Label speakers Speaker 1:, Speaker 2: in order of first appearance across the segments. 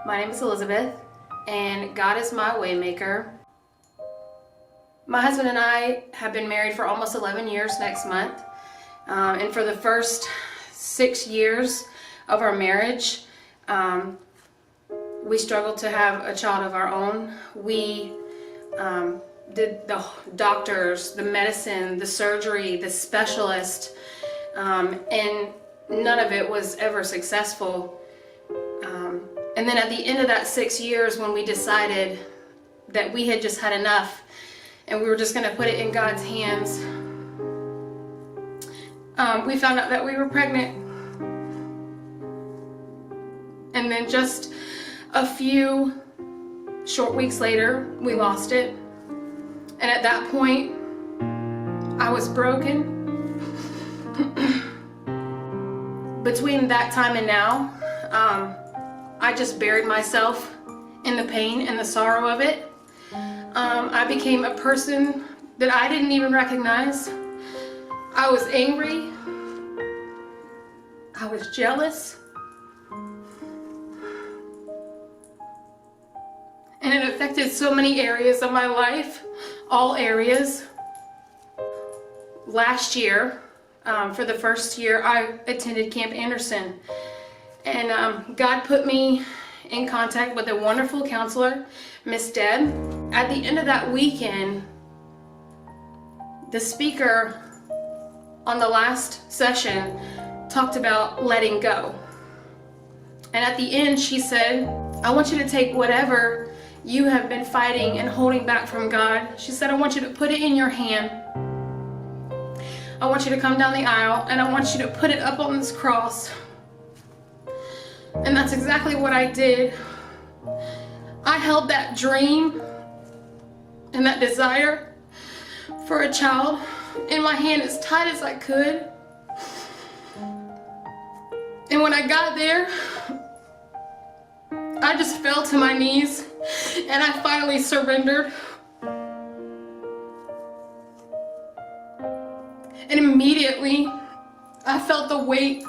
Speaker 1: My name is Elizabeth, and God is my Waymaker. My husband and I have been married for almost 11 years next month. And for the first 6 years of our marriage, we struggled to have a child of our own. We did the doctors, the medicine, the surgery, the specialist, and none of it was ever successful. And then at the end of that 6 years, when we decided that we had just had enough and we were just going to put it in God's hands, we found out that we were pregnant. And then just a few short weeks later, we lost it. And at that point, I was broken. Between that time and now, I just buried myself in the pain and the sorrow of it. I became a person that I didn't even recognize. I was angry. I was jealous. And it affected so many areas of my life, all areas. Last year, for the first year, I attended Camp Anderson. And God put me in contact with a wonderful counselor, Miss Deb. At the end of that weekend, the speaker on the last session talked about letting go. And at the end, she said, I want you to take whatever you have been fighting and holding back from God. She said, I want you to put it in your hand. I want you to come down the aisle and I want you to put it up on this cross. And that's exactly what I did. I held that dream and that desire for a child in my hand as tight as I could. And when I got there, I just fell to my knees and I finally surrendered. And immediately, I felt the weight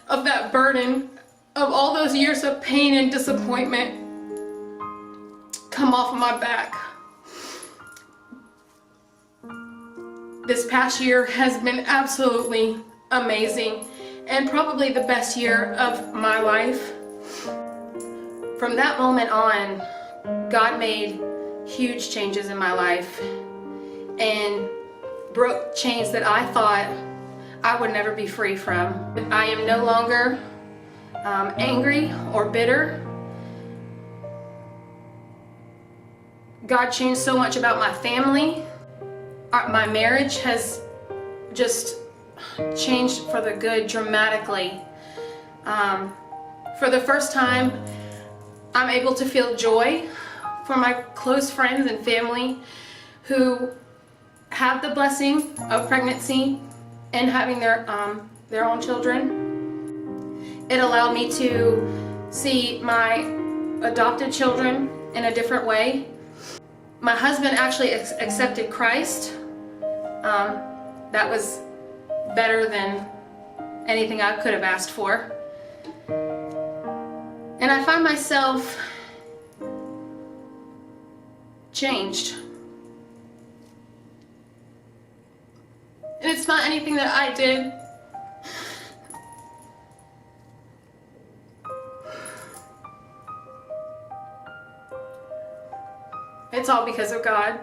Speaker 1: of that burden of all those years of pain and disappointment come off of my back. This past year has been absolutely amazing and probably the best year of my life. From that moment on, God made huge changes in my life and broke chains that I thought I would never be free from. I am no longer angry or bitter. God changed so much about my family. My marriage has just changed for the good dramatically. For the first time, I'm able to feel joy for my close friends and family who have the blessing of pregnancy and having their own children. It allowed me to see my adopted children in a different way. My husband actually accepted Christ. That was better than anything I could have asked for. And I find myself changed. And it's not anything that I did. It's all because of God.